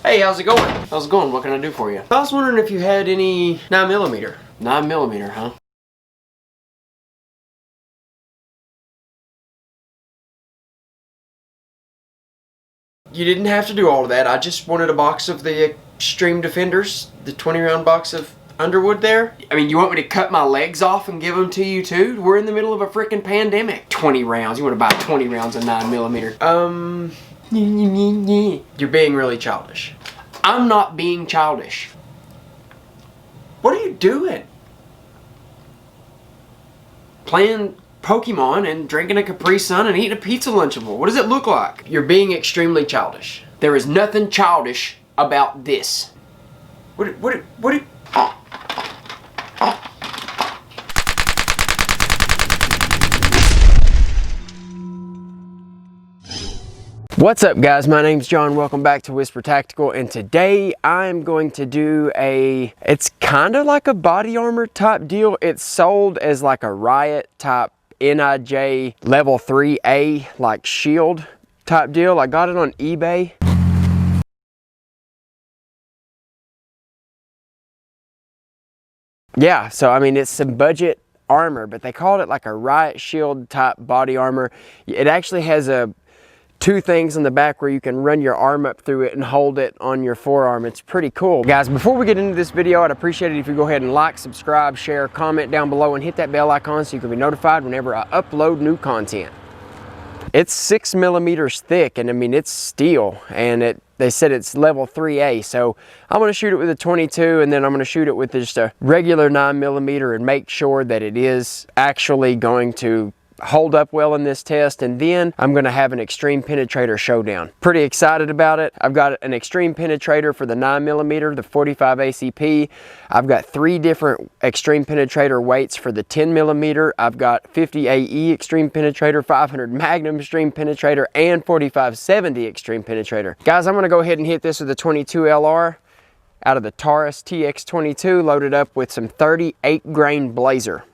Hey, how's it going? How's it going? What can I do for you? I was wondering if you had any 9mm. 9mm, huh? You didn't have to do all of that. I just wanted a box of the Xtreme Defenders, the 20-round box of Underwood there. I mean, you want me to cut my legs off and give them to you too? We're in the middle of a freaking pandemic. 20 rounds. You want to buy 20 rounds of 9mm. You're being really childish. I'm not being childish. What are you doing? Playing Pokemon and drinking a Capri Sun and eating a pizza Lunchable. What does it look like? You're being extremely childish. There is nothing childish about this. What's up, guys? My name's John. Welcome back to Whisper Tactical, and today I'm going to do it's kind of like a body armor type deal. It's sold as like a Riot type NIJ level 3A like shield type deal. I got it on eBay. Yeah, so I mean, it's some budget armor, but they called it like a Riot shield type body armor. It actually has two things in the back where you can run your arm up through it and hold it on your forearm. It's pretty cool. Guys, before we get into this video, I'd appreciate it if you go ahead and like, subscribe, share, comment down below, and hit that bell icon so you can be notified whenever I upload new content. It's 6mm thick, and I mean, it's steel, and they said it's level 3A, so I'm going to shoot it with a 22, and then I'm going to shoot it with just a regular 9mm and make sure that it is actually going to hold up well in this test, and then I'm going to have an Xtreme penetrator showdown. Pretty excited about it. I've got an Xtreme penetrator for the 9mm, the 45 ACP. I've got 3 different Xtreme penetrator weights for the 10mm. I've got 50 AE Xtreme penetrator, 500 Magnum Xtreme penetrator, and 4570 Xtreme penetrator. Guys, I'm going to go ahead and hit this with a 22 LR out of the Taurus TX22, loaded up with some 38 grain Blazer.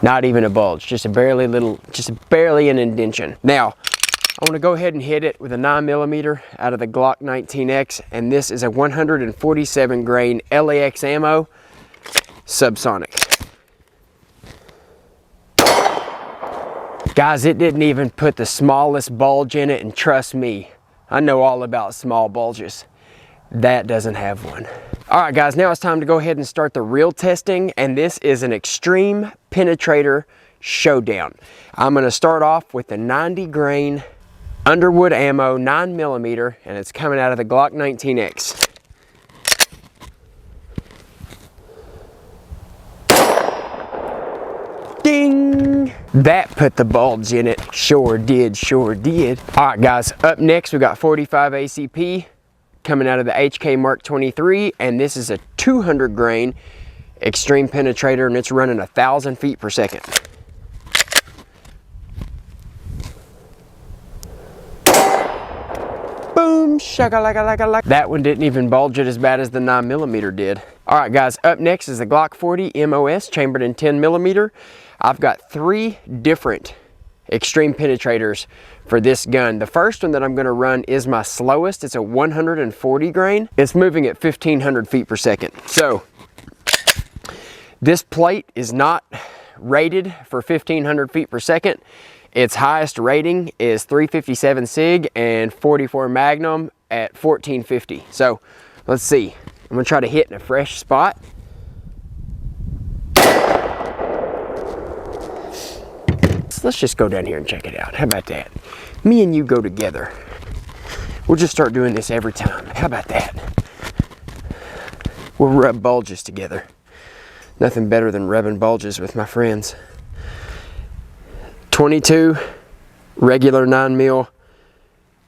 Not even a bulge, just barely an indention. Now, I want to go ahead and hit it with a 9mm out of the Glock 19X, and this is a 147 grain LAX ammo, subsonic. Guys, it didn't even put the smallest bulge in it, and trust me, I know all about small bulges. That doesn't have one. All right, guys, now it's time to go ahead and start the real testing, and this is an Xtreme penetrator showdown. I'm going to start off with the 90 grain Underwood ammo 9mm, and it's coming out of the Glock 19X. Ding! That put the bulge in it. Sure did, sure did. All right, guys, up next we got 45 ACP. Coming out of the HK Mark 23, and this is a 200 grain Xtreme penetrator, and it's running 1,000 feet per second. Boom, shaka-laka-laka-laka. That one didn't even bulge it as bad as the 9mm did. All right, guys, up next is the Glock 40 MOS chambered in 10mm. I've got 3 different Xtreme penetrators for this gun. The first one that I'm going to run is my slowest. It's a 140 grain. It's moving at 1,500 feet per second. So this plate is not rated for 1,500 feet per second. Its highest rating is 357 SIG and 44 Magnum at 1450. So let's see. I'm going to try to hit in a fresh spot. Let's just go down here and check it out. How about that? Me and you go together. We'll just start doing this every time. How about that? We'll rub bulges together. Nothing better than rubbing bulges with my friends. 22 regular 9mm,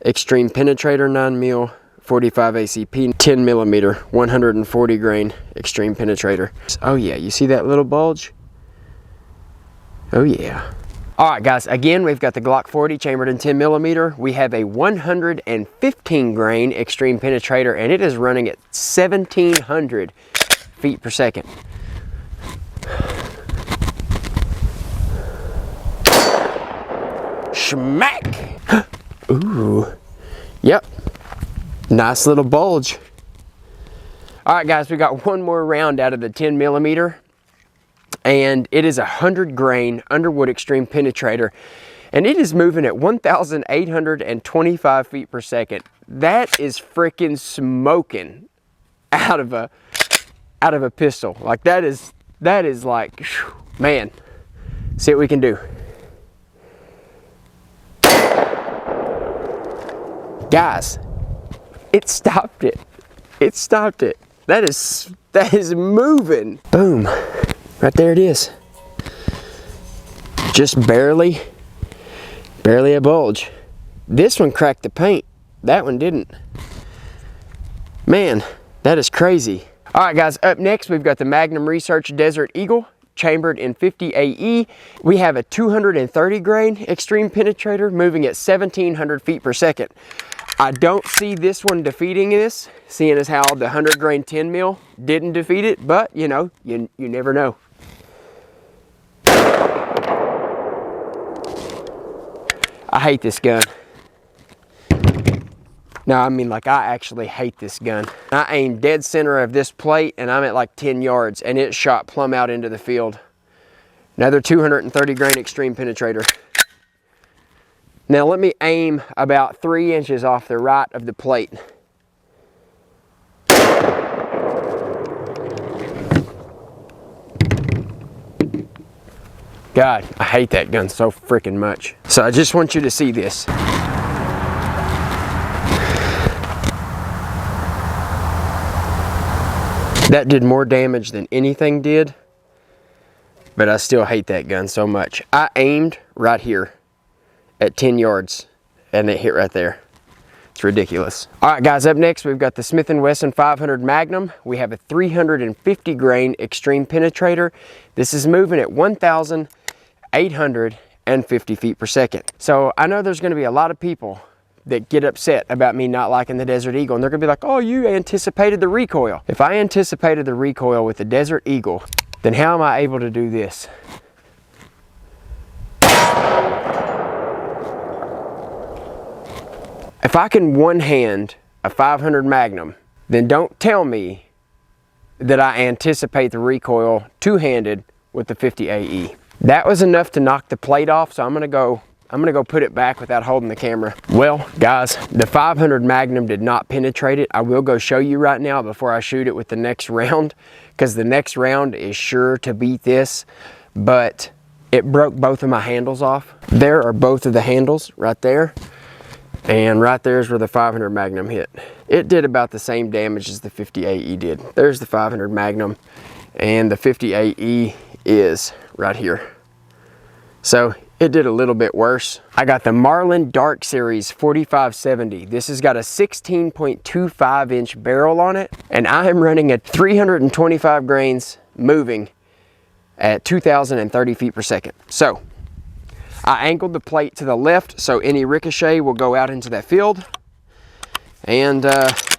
Xtreme penetrator 9mm, 45 ACP 10mm, 140 grain Xtreme penetrator. Oh yeah, you see that little bulge? Oh yeah. All right, guys, again, we've got the Glock 40 chambered in 10mm. We have a 115 grain Xtreme penetrator, and it is running at 1,700 feet per second. Schmack! Ooh. Yep. Nice little bulge. All right, guys, we got one more round out of the 10 millimeter, and it is a 100 grain Underwood Xtreme penetrator, and it is moving at 1,825 feet per second. That is freaking smoking out of a pistol. Like that is like, whew, man. See what we can do. Guys, it stopped it. It stopped it. That is moving. Boom. Right there it is. Just barely a bulge. This one cracked the paint. That one didn't. Man, that is crazy. All right, guys, up next, we've got the Magnum Research Desert Eagle, chambered in 50 AE. We have a 230 grain Xtreme penetrator moving at 1,700 feet per second. I don't see this one defeating this, seeing as how the 100 grain 10 mil didn't defeat it, but you know, you never know. I hate this gun. No, I mean, like, I actually hate this gun. I aimed dead center of this plate and I'm at like 10 yards and it shot plumb out into the field. Another 230 grain Xtreme penetrator. Now let me aim about 3 inches off the right of the plate. God, I hate that gun so freaking much. So I just want you to see this. That did more damage than anything did, but I still hate that gun so much. I aimed right here at 10 yards and it hit right there. It's ridiculous. All right, guys, up next we've got the Smith & Wesson 500 Magnum. We have a 350 grain Xtreme penetrator. This is moving at 1,850 feet per second. So I know there's going to be a lot of people that get upset about me not liking the Desert Eagle, and they're gonna be like, oh, you anticipated the recoil. If I anticipated the recoil with the Desert Eagle, then how am I able to do this? If I can one hand a 500 Magnum, then don't tell me that I anticipate the recoil two-handed with the 50 AE. That was enough to knock the plate off, so I'm gonna go put it back without holding the camera. Well, guys, the 500 Magnum did not penetrate it. I will go show you right now before I shoot it with the next round, because the next round is sure to beat this, but it broke both of my handles off. There are both of the handles right there, and right there is where the 500 Magnum hit. It did about the same damage as the 50 AE did. There's the 500 Magnum, and the 50 AE is right here. So it did a little bit worse. I got the Marlin Dark Series 4570. This has got a 16.25 inch barrel on it, and I am running at 325 grains moving at 2,030 feet per second. So I angled the plate to the left so any ricochet will go out into that field, and let's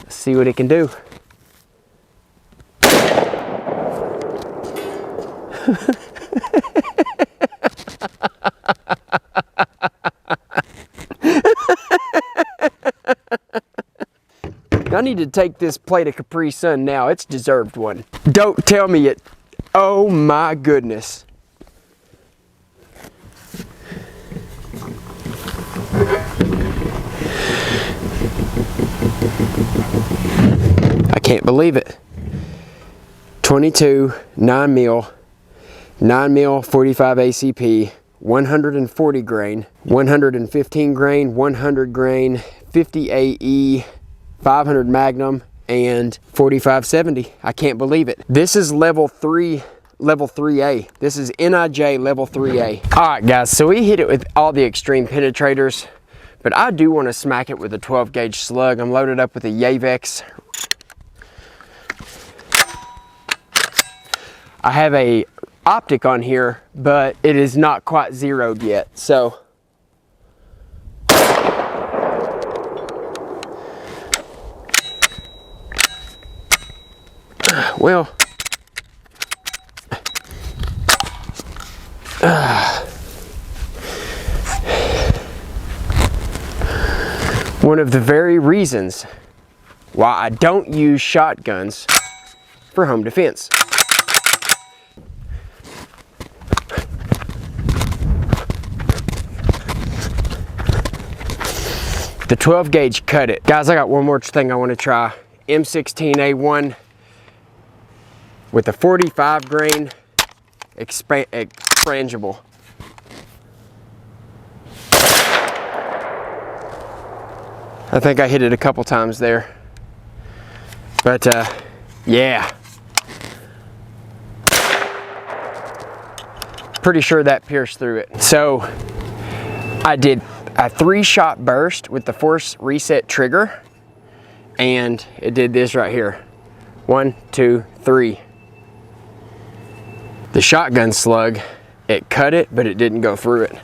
see what it can do. I need to take this plate of Capri Sun now. It's deserved one. Don't tell me it. Oh my goodness. I can't believe it. 22, 9 mil, 45 ACP, 140 grain, 115 grain, 100 grain, 50 AE, 500 Magnum, and 4570. I can't believe it. This is level 3A. This is NIJ level 3A. All right, guys, so we hit it with all the Xtreme penetrators, but I do want to smack it with a 12 gauge slug. I'm loaded up with a Yavex. I have a optic on here, but it is not quite zeroed yet, so well, One of the very reasons why I don't use shotguns for home defense. The 12 gauge cut it. Guys, I got one more thing I want to try. M16A1 with a 45 grain expandable. I think I hit it a couple times there. But yeah. Pretty sure that pierced through it. So I did a 3-shot burst with the force reset trigger, and it did this right here. 1, 2, 3. The shotgun slug, it cut it, but it didn't go through it.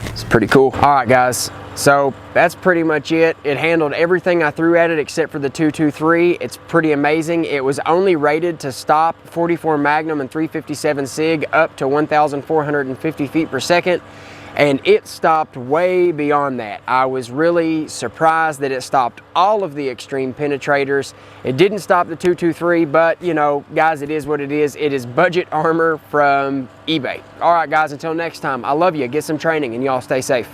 It's pretty cool. All right, guys. So that's pretty much it. It handled everything I threw at it except for the 223. It's pretty amazing. It was only rated to stop 44 Magnum and 357 SIG up to 1,450 feet per second. And it stopped way beyond that. I was really surprised that it stopped all of the Xtreme penetrators. It didn't stop the 223, but you know, guys, it is what it is. It is budget armor from eBay. All right, guys, until next time, I love you. Get some training and y'all stay safe.